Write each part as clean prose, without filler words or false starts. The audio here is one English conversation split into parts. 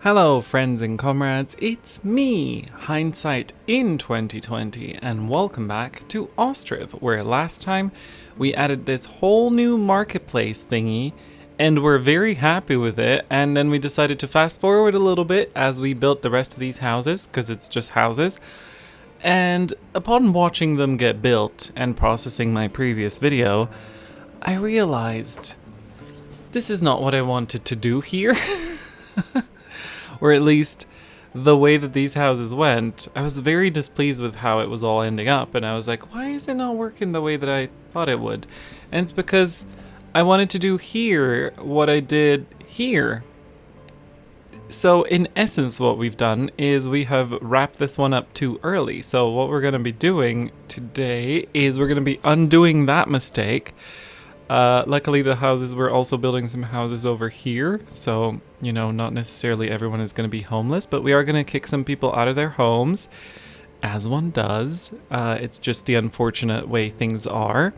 Hello friends and comrades, it's me, Hindsight in 2020, and welcome back to Ostriv, where last time we added this whole new marketplace thingy, and we're very happy with it, and then we decided to fast forward a little bit as we built the rest of these houses, because it's just houses, and upon watching them get built and processing my previous video, I realized this is not what I wanted to do here. Or at least the way that these houses went, I was very displeased with how it was all ending up. And I was like, why is it not working the way that I thought it would? And it's because I wanted to do here what I did here. So in essence, what we've done is we have wrapped this one up too early. So what we're going to be doing today is we're going to be undoing that mistake. Luckily the houses, we're also building some houses over here, so, you know, not necessarily everyone is going to be homeless, but we are going to kick some people out of their homes, as one does. It's just the unfortunate way things are.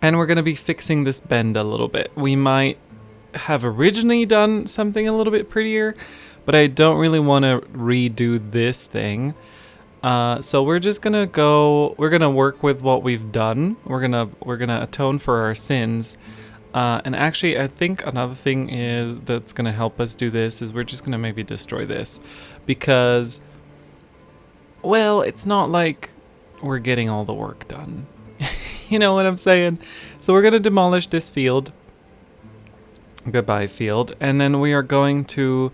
And we're going to be fixing this bend a little bit. We might have originally done something a little bit prettier, but I don't really want to redo this thing. So we're just gonna we're gonna work with what we've done. We're gonna atone for our sins. And actually I think another thing that's gonna help us do this is we're just gonna maybe destroy this. Because, well, it's not like we're getting all the work done. You know what I'm saying? So we're gonna demolish this field. Goodbye field. And then we are going to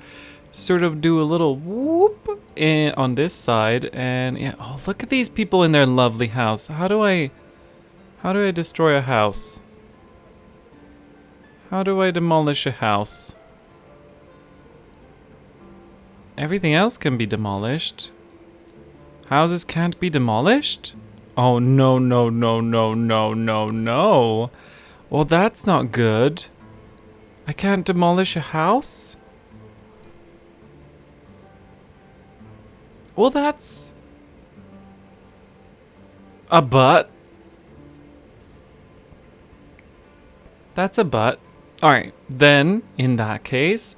sort of do a little whoop on this side, and yeah, oh, look at these people in their lovely house. How do I destroy a house? How do I demolish a house? Everything else can be demolished. Houses can't be demolished? Oh, no, no, no, no, no, no, no. Well, that's not good. I can't demolish a house? Well, that's a butt. That's a butt. Alright, then, in that case,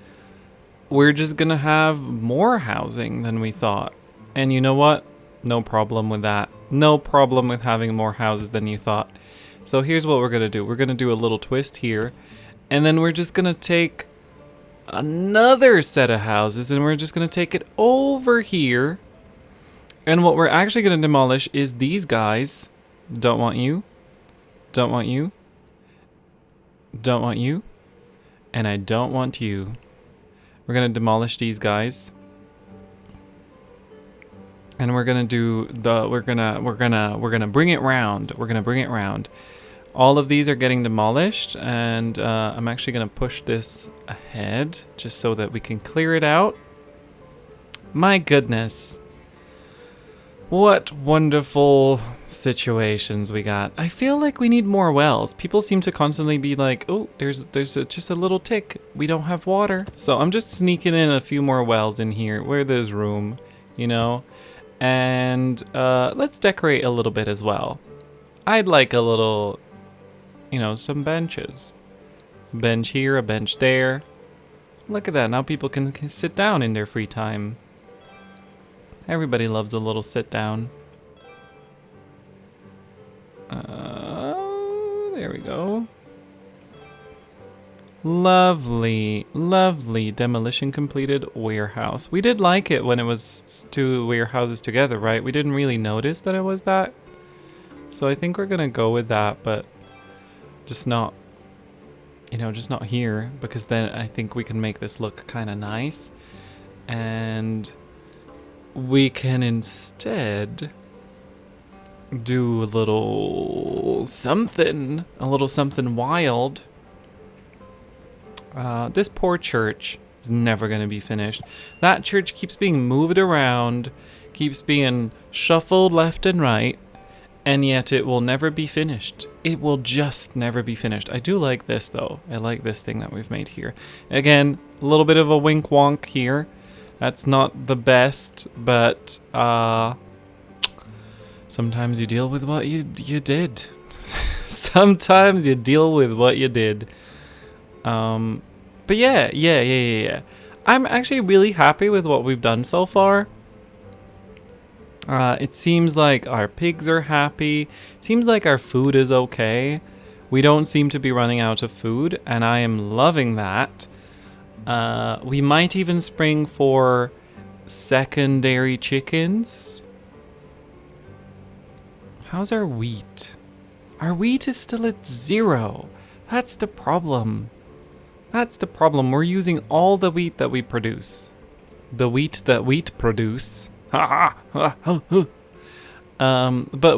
we're just gonna have more housing than we thought. And you know what? No problem with that. No problem with having more houses than you thought. So here's what we're gonna do. We're gonna do a little twist here, and then we're just gonna take another set of houses, and we're just gonna take it over here. And what we're actually going to demolish is these guys. Don't want you. Don't want you. Don't want you. And I don't want you. We're going to demolish these guys. And we're going to do we're going to bring it round. We're going to bring it round. All of these are getting demolished, and I'm actually going to push this ahead just so that we can clear it out. My goodness. What wonderful situations we got. I feel like we need more wells. People seem to constantly be like, oh, there's just a little tick. We don't have water. So I'm just sneaking in a few more wells in here where there's room, you know. And let's decorate a little bit as well. I'd like a little, you know, some benches. A bench here, a bench there. Look at that. Now people can sit down in their free time. Everybody loves a little sit down. There we go. Lovely, lovely demolition completed warehouse. We did like it when it was two warehouses together, right? We didn't really notice that it was that. So I think we're gonna go with that, but just not, you know, just not here, because then I think we can make this look kind of nice. And we can instead do a little something wild. This poor church is never going to be finished. That church keeps being moved around, keeps being shuffled left and right, and yet it will never be finished. It will just never be finished. I do like this though. I like this thing that we've made here. Again, a little bit of a wink wonk here. That's not the best, but sometimes you deal with what you did. Sometimes you deal with what you did. But yeah. I'm actually really happy with what we've done so far. It seems like our pigs are happy. It seems like our food is okay. We don't seem to be running out of food, and I am loving that. We might even spring for secondary chickens. How's our wheat? Our wheat is still at 0. That's the problem. That's the problem. We're using all the wheat that we produce. The wheat that wheat produce. But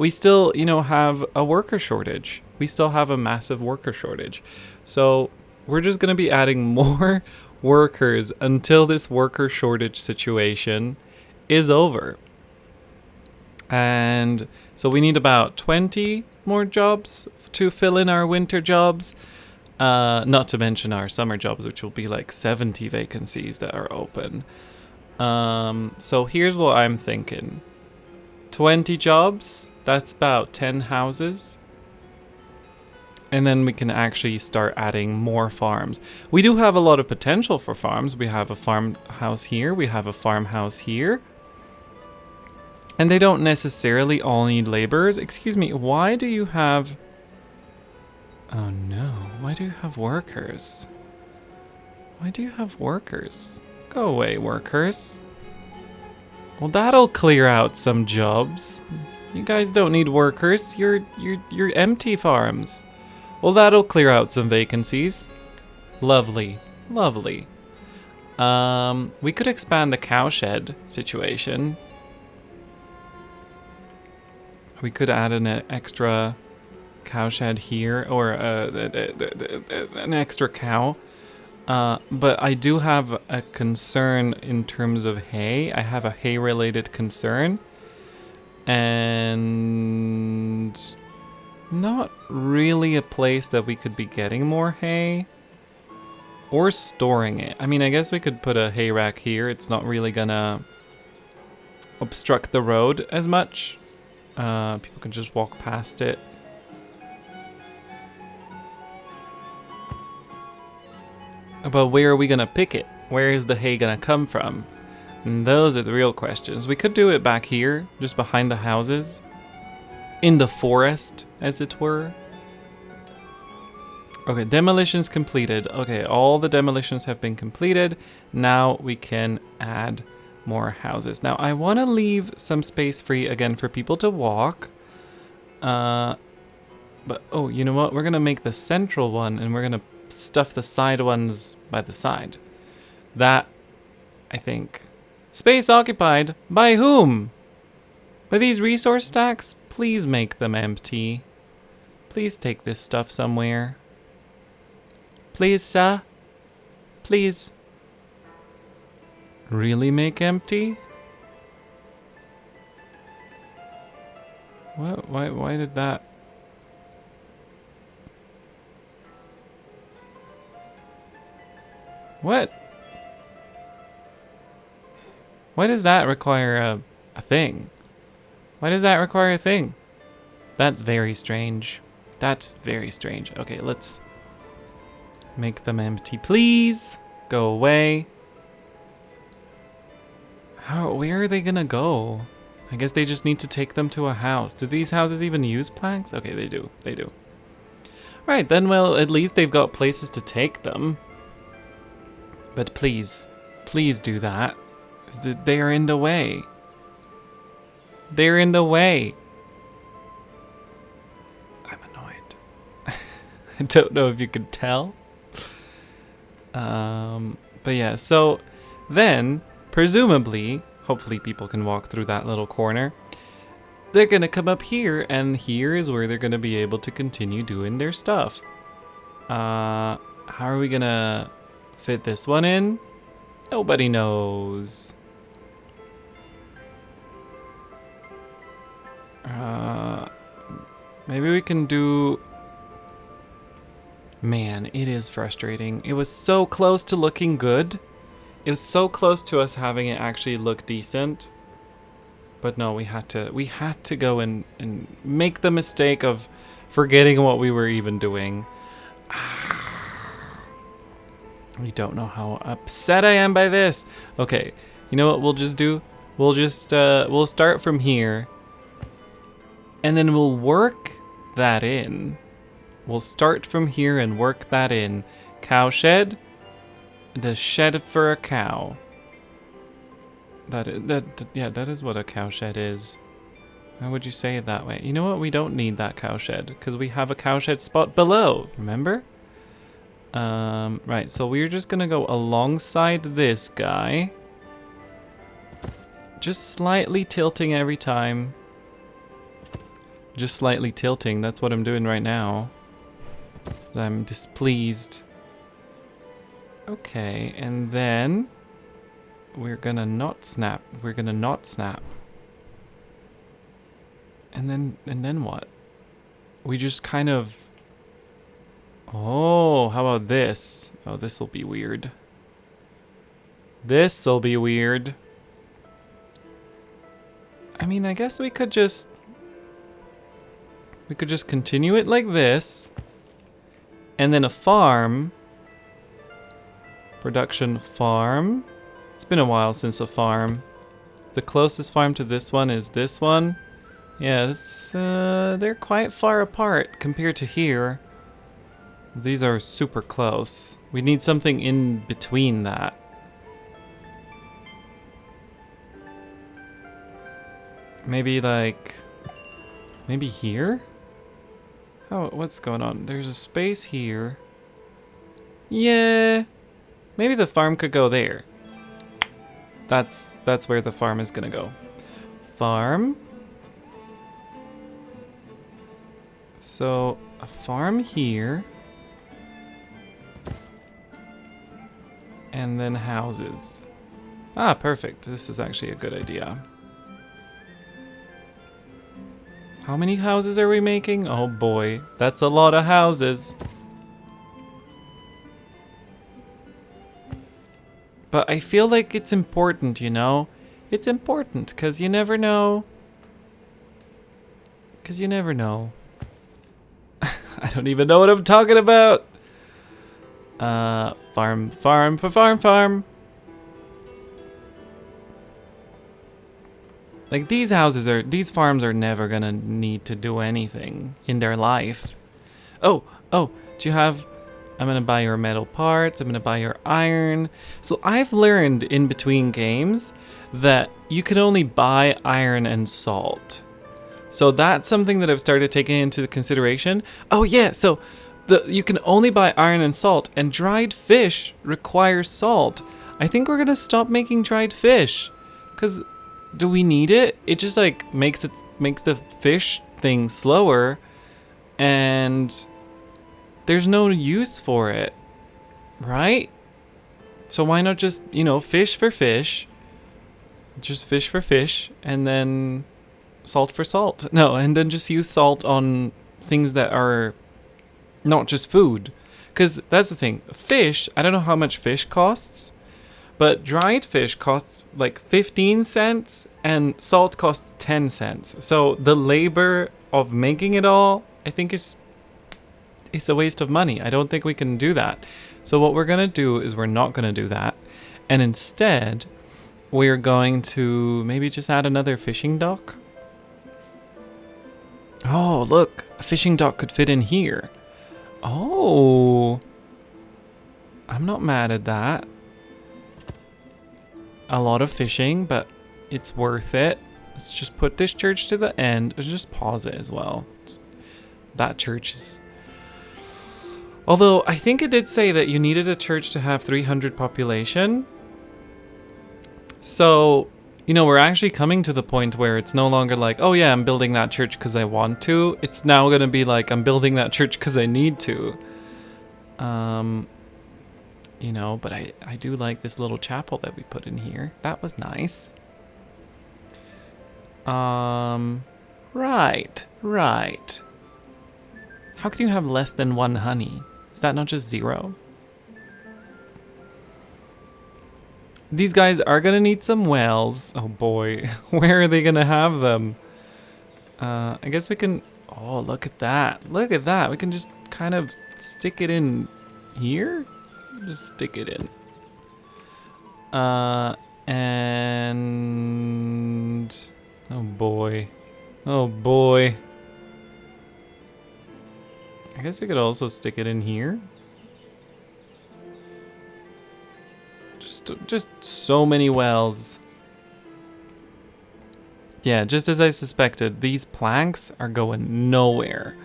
we still, have a worker shortage. We still have a massive worker shortage. So we're just going to be adding more workers until this worker shortage situation is over. And so we need about 20 more jobs to fill in our winter jobs. Not to mention our summer jobs, which will be like 70 vacancies that are open. So here's what I'm thinking. 20 jobs, that's about 10 houses. And then we can actually start adding more farms. We do have a lot of potential for farms. We have a farmhouse here. We have a farmhouse here. And they don't necessarily all need laborers. Excuse me, why do you have... Oh no, why do you have workers? Why do you have workers? Go away, workers. Well, that'll clear out some jobs. You guys don't need workers. You're empty farms. Well, that'll clear out some vacancies. Lovely, lovely. We could expand the cowshed situation. We could add an extra cowshed here, or an extra cow. But I do have a concern in terms of hay. I have a hay-related concern. And not really a place that we could be getting more hay. Or storing it. I mean, I guess we could put a hay rack here. It's not really gonna obstruct the road as much. People can just walk past it. But where are we gonna pick it? Where is the hay gonna come from? And those are the real questions. We could do it back here, just behind the houses. In the forest, as it were. Okay, demolitions completed. Okay, all the demolitions have been completed. Now we can add more houses. Now I want to leave some space free again for people to walk. But oh, you know what? We're gonna make the central one, and we're gonna stuff the side ones by the side. That, I think. Space occupied by whom? By these resource stacks? Please make them empty. Please take this stuff somewhere. Please, sir. Please. Really make empty? What? Why did that? What? Why does that require a thing? Why does that require a thing? That's very strange. That's very strange. Okay, let's make them empty, please. Go away. Where are they gonna go? I guess they just need to take them to a house. Do these houses even use planks? Okay, they do. They do. Right, then, well, at least they've got places to take them. But please, please do that. They are in the way. They're in the way. I'm annoyed. I don't know if you could tell. But yeah, so then, presumably, hopefully people can walk through that little corner. They're gonna come up here, and here is where they're gonna be able to continue doing their stuff. How are we gonna fit this one in? Nobody knows. Maybe we can do... Man, it is frustrating. It was so close to looking good. It was so close to us having it actually look decent. But no, we had to go and make the mistake of forgetting what we were even doing. You don't know how upset I am by this. Okay, you know what we'll just do? We'll start from here. And then we'll work that in. We'll start from here and work that in. Cow shed. The shed for a cow. That is what a cow shed is. Why would you say it that way? You know what? We don't need that cow shed because we have a cow shed spot below. Remember? Right, so we're just gonna go alongside this guy. Just slightly tilting every time. Just slightly tilting, that's what I'm doing right now. I'm displeased. Okay, and then we're gonna not snap. We're gonna not snap. And then what? We just kind of... Oh, how about this? Oh, this'll be weird. This'll be weird. I mean, I guess we could just continue it like this. And then a farm. Production farm. It's been a while since a farm. The closest farm to this one is this one. Yeah, it's, they're quite far apart compared to here. These are super close. We need something in between that. Maybe like... Maybe here? What's going on? There's a space here. Yeah. Maybe the farm could go there. That's where the farm is gonna go. Farm. So, a farm here. And then houses. Ah, perfect. This is actually a good idea. How many houses are we making? Oh boy, that's a lot of houses. But I feel like it's important, you know? It's important, because you never know. Because you never know. I don't even know what I'm talking about. Farm. Like these farms are never gonna need to do anything in their life. Oh, do you have, I'm gonna buy your metal parts, I'm gonna buy your iron. So I've learned in between games that you can only buy iron and salt. So that's something that I've started taking into consideration. Oh yeah, so you can only buy iron and salt, and dried fish requires salt. I think we're gonna stop making dried fish, cause do we need it? It just like makes the fish thing slower, and there's no use for it, right? So why not just, you know, fish for fish, just fish for fish, and then salt for salt. No, and then just use salt on things that are not just food. Because that's the thing. Fish, I don't know how much fish costs, but dried fish costs like 15 cents and salt costs 10 cents. So the labor of making it all, I think it's a waste of money. I don't think we can do that. So what we're going to do is we're not going to do that. And instead, we're going to maybe just add another fishing dock. Oh, look, a fishing dock could fit in here. Oh, I'm not mad at that. A lot of fishing, but it's worth it. Let's just put this church to the end. Let's just pause it as well. That church is... Although, I think it did say that you needed a church to have 300 population. So, you know, we're actually coming to the point where it's no longer like, oh yeah, I'm building that church because I want to. It's now going to be like, I'm building that church because I need to. You know, but I do like this little chapel that we put in here. That was nice. Right. How can you have less than 1 honey? Is that not just 0? These guys are gonna need some wells. Oh boy, where are they gonna have them? I guess we can, oh, look at that. We can just kind of stick it in here, Just stick it in. And oh boy. Oh boy. I guess we could also stick it in here. Just so many wells. Yeah, just as I suspected, these planks are going nowhere.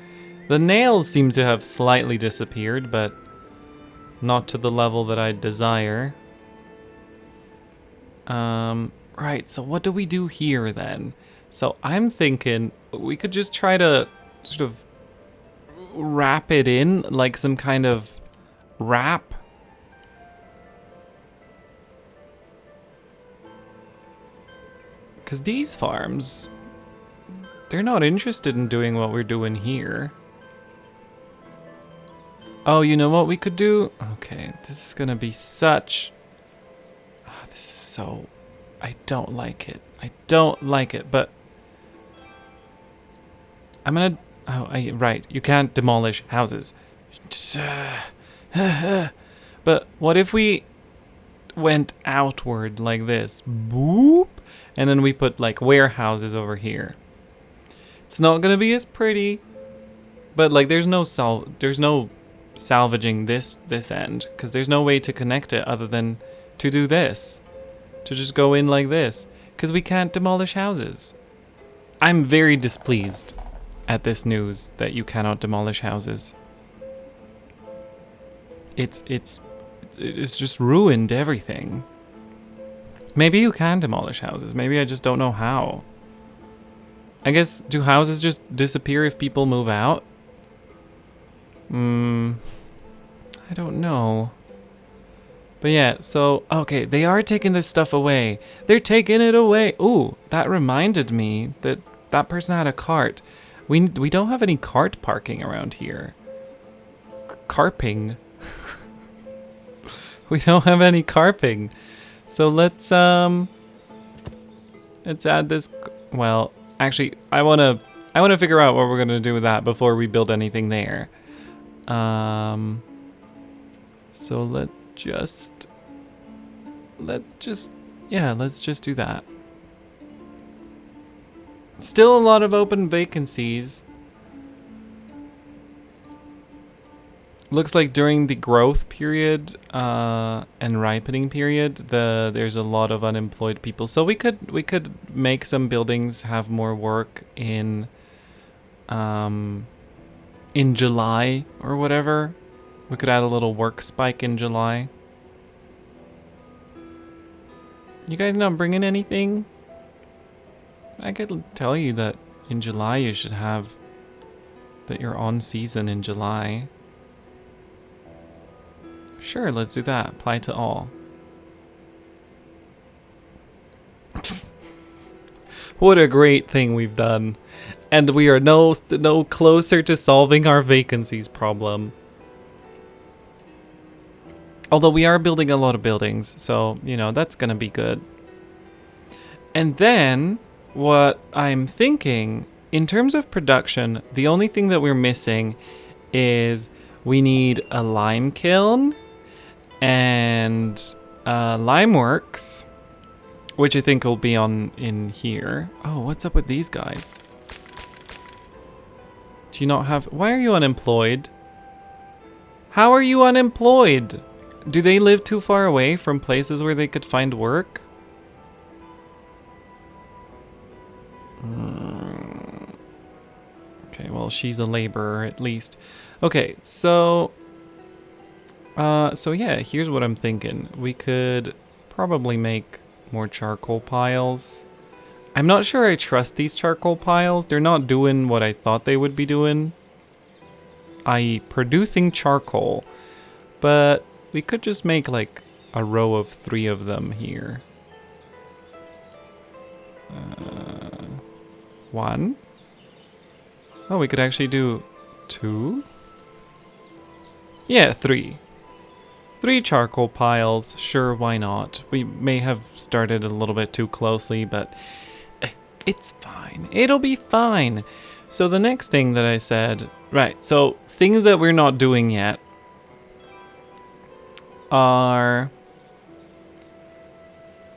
The nails seem to have slightly disappeared, but not to the level that I desire. Right, so what do we do here then? So I'm thinking we could just try to sort of wrap it in like some kind of wrap. Because these farms, they're not interested in doing what we're doing here. Oh, you know what we could do? Okay, this is gonna be such... Oh, this is so... I don't like it. I don't like it, but... I'm gonna... Oh, right, you can't demolish houses. But what if we went outward like this? Boop! And then we put like warehouses over here. It's not gonna be as pretty, but like there's no salvaging this end, because there's no way to connect it other than to do this, to just go in like this, because we can't demolish houses. I'm very displeased at this news that you cannot demolish houses. It's just ruined everything. Maybe you can demolish houses. Maybe I just don't know how. I guess, do houses just disappear if people move out? I don't know. But yeah, so, okay, they are taking this stuff away. They're taking it away. Ooh, that reminded me that that person had a cart. We don't have any cart parking around here. Carping. We don't have any carping. So let's add this. Well, actually, I wanna figure out what we're gonna do with that before we build anything there. So let's just do that. Still a lot of open vacancies. Looks like during the growth period and ripening period, there's a lot of unemployed people. So we could make some buildings have more work in July or whatever. We could add a little work spike in July. You guys not bringing anything? I could tell you that in July you should have that you're on season in July. Sure, let's do that. Apply to all. What a great thing we've done. And we are no closer to solving our vacancies problem. Although we are building a lot of buildings, so, you know, that's gonna be good. And then, what I'm thinking, in terms of production, the only thing that we're missing is we need a lime kiln and lime works, which I think will be in here. Oh, what's up with these guys? Do you not have... Why are you unemployed? How are you unemployed? Do they live too far away from places where they could find work? Okay, well, she's a laborer at least. Okay, so yeah, here's what I'm thinking. We could probably make more charcoal piles. I'm not sure I trust these charcoal piles. They're not doing what I thought they would be doing, i.e. producing charcoal. But we could just make like a row of 3 of them here. 1. Oh, we could actually do 2. Yeah, 3. 3 charcoal piles, sure, why not? We may have started a little bit too closely, but it's fine. It'll be fine. So the next thing that I said, right, so things that we're not doing yet. our...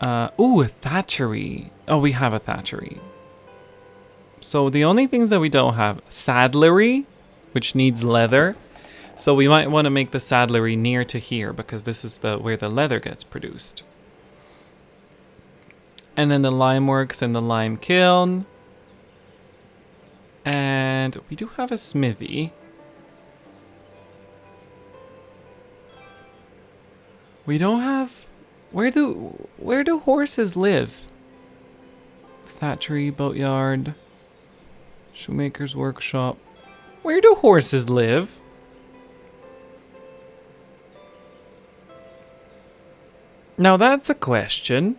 ooh, a thatchery. Oh, we have a thatchery. So the only things that we don't have, saddlery, which needs leather. So we might want to make the saddlery near to here because this is where the leather gets produced. And then the lime works and the lime kiln. And we do have a smithy. We don't have... Where do horses live? Thatchery, boatyard, shoemaker's workshop. Where do horses live? Now that's a question.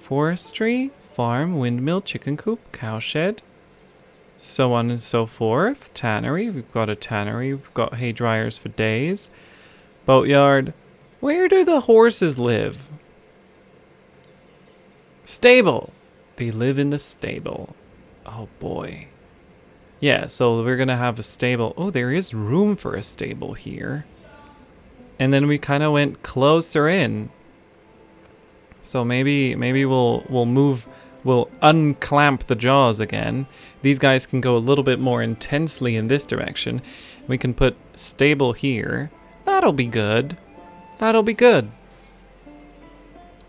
Forestry, farm, windmill, chicken coop, cowshed, so on and so forth. Tannery, we've got a tannery. We've got hay dryers for days. Boatyard. Where do the horses live? Stable. They live in the stable. Oh boy. Yeah, so we're gonna have a stable. Oh, there is room for a stable here. And then we kind of went closer in. So maybe we'll unclamp the jaws again. These guys can go a little bit more intensely in this direction. We can put stable here. That'll be good. That'll be good.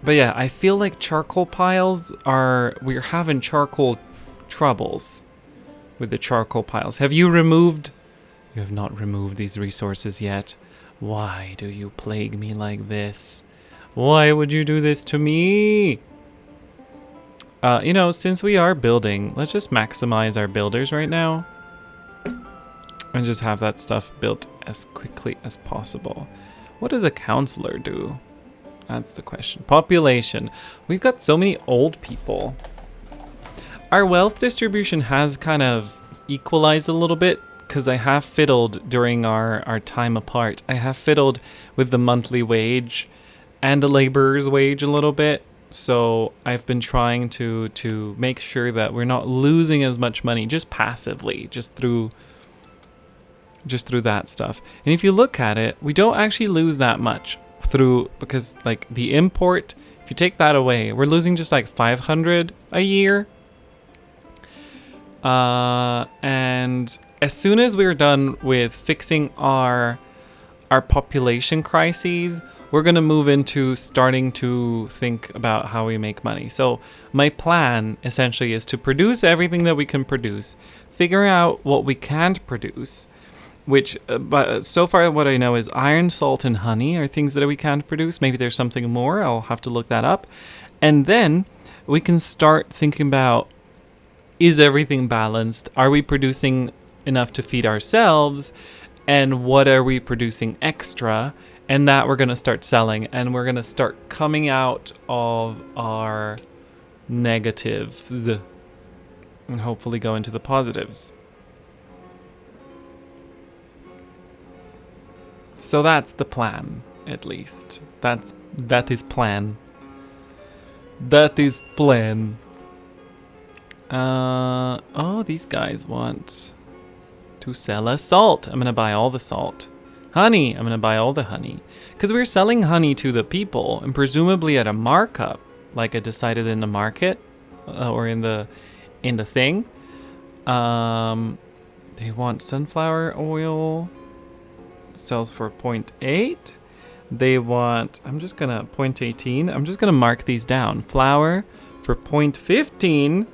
But yeah, I feel like charcoal piles we're having charcoal troubles with the charcoal piles. Have you removed? You have not removed these resources yet. Why do you plague me like this? Why would you do this to me? You know, since we are building, let's just maximize our builders right now. And just have that stuff built as quickly as possible. What does a counselor do? That's the question. Population. We've got so many old people. Our wealth distribution has kind of equalized a little bit because I have fiddled during our time apart. I have fiddled with the monthly wage and the laborer's wage a little bit. So I've been trying to make sure that we're not losing as much money just passively, just through that stuff. And if you look at it, we don't actually lose that much because like the import, if you take that away, we're losing just like 500 a year. And as soon as we're done with fixing our population crises, we're going to move into starting to think about how we make money. So my plan essentially is to produce everything that we can produce, figure out what we can't produce, which but so far what I know is iron, salt, and honey are things that we can't produce. Maybe there's something more. I'll have to look that up. And then we can start thinking about, is everything balanced? Are we producing enough to feed ourselves? And what are we producing extra? And that we're going to start selling. And we're going to start coming out of our negatives and hopefully go into the positives. So that's the plan, at least. That is plan. That is plan. Oh, these guys want to sell us salt. I'm gonna buy all the salt. Honey, I'm gonna buy all the honey. Because we're selling honey to the people, and presumably at a markup, like I decided in the market, or in the thing. They want sunflower oil. Sells for 0.8. They want, I'm just gonna 0.18. I'm just gonna mark these down. Flour for 0.15.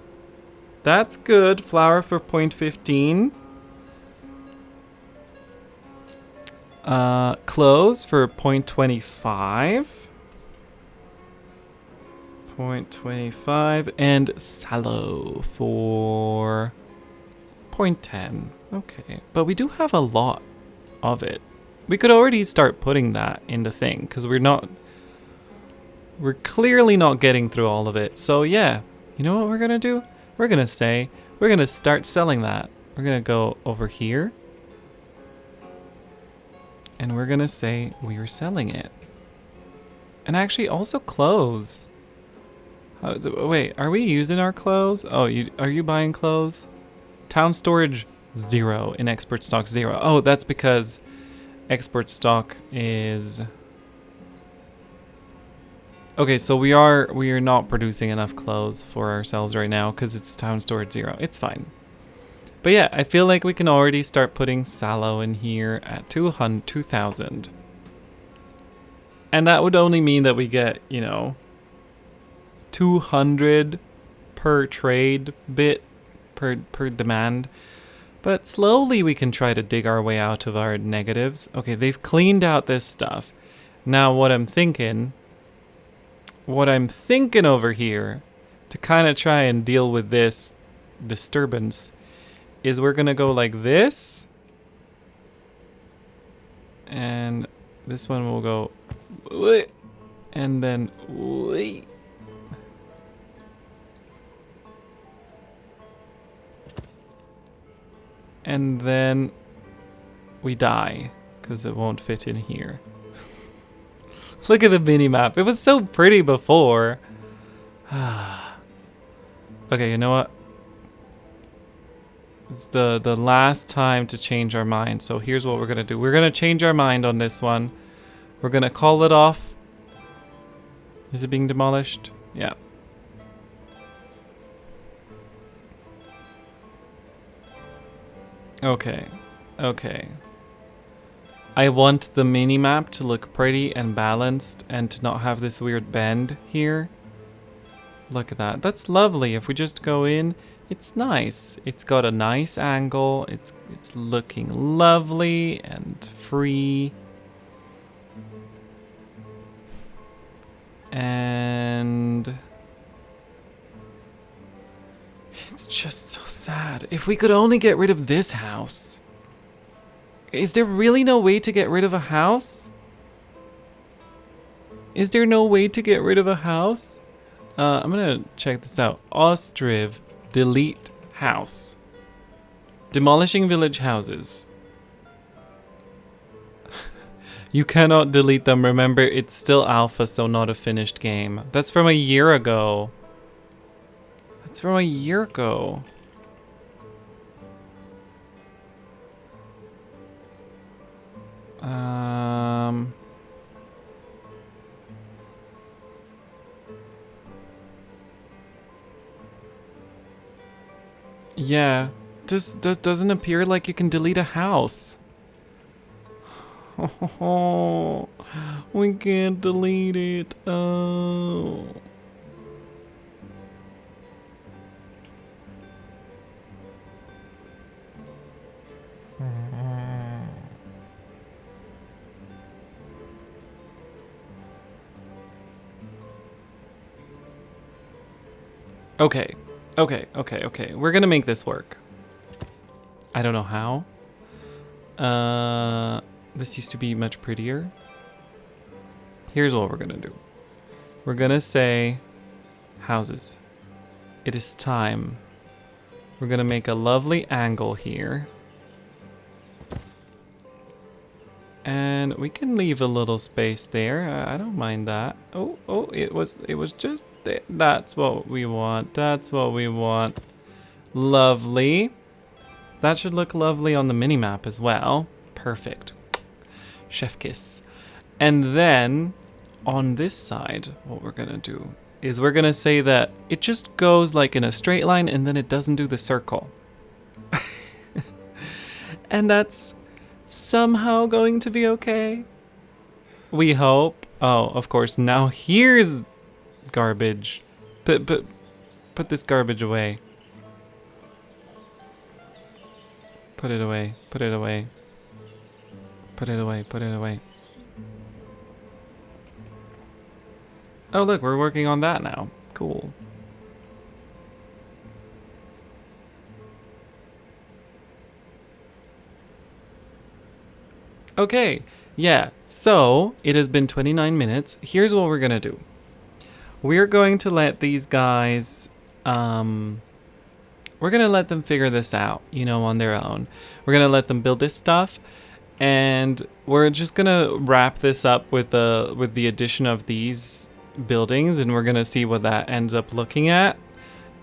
That's good. Flour for 0.15. Clothes for 0.25. 0.25. And sallow for 0.10. Okay, but we do have a lot of it. We could already start putting that in the thing because we're clearly not getting through all of it. So yeah, you know what we're gonna do? We're gonna start selling that. We're gonna go over here and we're gonna say we are selling it. And actually also clothes. Wait, are we using our clothes? Oh, are you buying clothes? Town storage 0, in expert stock 0. Oh, that's because export stock is... Okay, so we are not producing enough clothes for ourselves right now because it's town storage 0. It's fine. But yeah, I feel like we can already start putting sallow in here at 2,000. And that would only mean that we get, you know, 200 per trade bit per demand. But slowly we can try to dig our way out of our negatives. Okay, they've cleaned out this stuff. Now what I'm thinking over here to kind of try and deal with this disturbance is we're gonna go like this, and this one will go, and then, and then we die because it won't fit in here. Look at the mini map. It was so pretty before. Okay, you know what? It's the last time to change our mind. So here's what we're gonna do. We're gonna change our mind on this one. We're gonna call it off. Is it being demolished? Yeah. Okay. Okay. I want the mini map to look pretty and balanced and to not have this weird bend here. Look at that. That's lovely. If we just go in, it's nice. It's got a nice angle. It's looking lovely and free. And it's just so sad. If we could only get rid of this house. Is there really no way to get rid of a house? Is there no way to get rid of a house? I'm gonna check this out. Ostriv, delete house. Demolishing village houses. You cannot delete them. Remember, it's still alpha, so not a finished game. That's from a year ago. That's from a year ago. Yeah, doesn't appear like you can delete a house. Oh, we can't delete it. Oh. Okay. Okay. We're gonna make this work. I don't know how. This used to be much prettier. Here's what we're gonna do. We're gonna say houses. It is time. We're gonna make a lovely angle here. And we can leave a little space there. I don't mind that. Oh, it was just that's what we want. That's what we want. Lovely. That should look lovely on the mini map as well. Perfect. Chef kiss. And then on this side, what we're gonna do is we're gonna say that it just goes like in a straight line and then it doesn't do the circle. And that's somehow going to be okay. We hope. Oh, of course. Now here's garbage. Put this garbage away. Put it away. Put it away. Put it away. Put it away. Oh, look, we're working on that now. Cool. Okay, yeah, so it has been 29 minutes. Here's what we're gonna do. We're going to let these guys, we're gonna let them figure this out, you know, on their own. We're gonna let them build this stuff, and we're just gonna wrap this up with the addition of these buildings, and we're gonna see what that ends up looking at.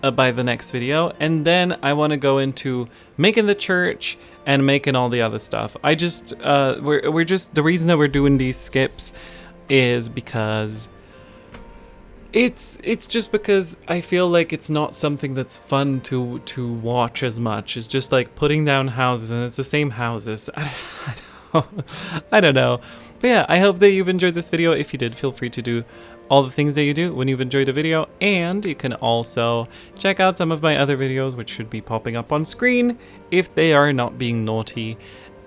by the next video, and then I want to go into making the church and making all the other stuff. I just we're just, the reason that we're doing these skips is because it's just because I feel like it's not something that's fun to watch as much. It's just like putting down houses, and it's the same houses. I don't know. But yeah, I hope that you've enjoyed this video. If you did, feel free to do all the things that you do when you've enjoyed a video, and you can also check out some of my other videos, which should be popping up on screen if they are not being naughty.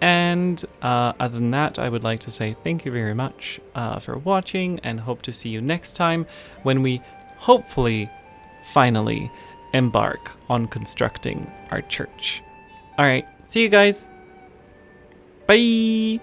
And other than that, I would like to say thank you very much for watching, and hope to see you next time when we hopefully finally embark on constructing our church. All right, see you guys. Bye.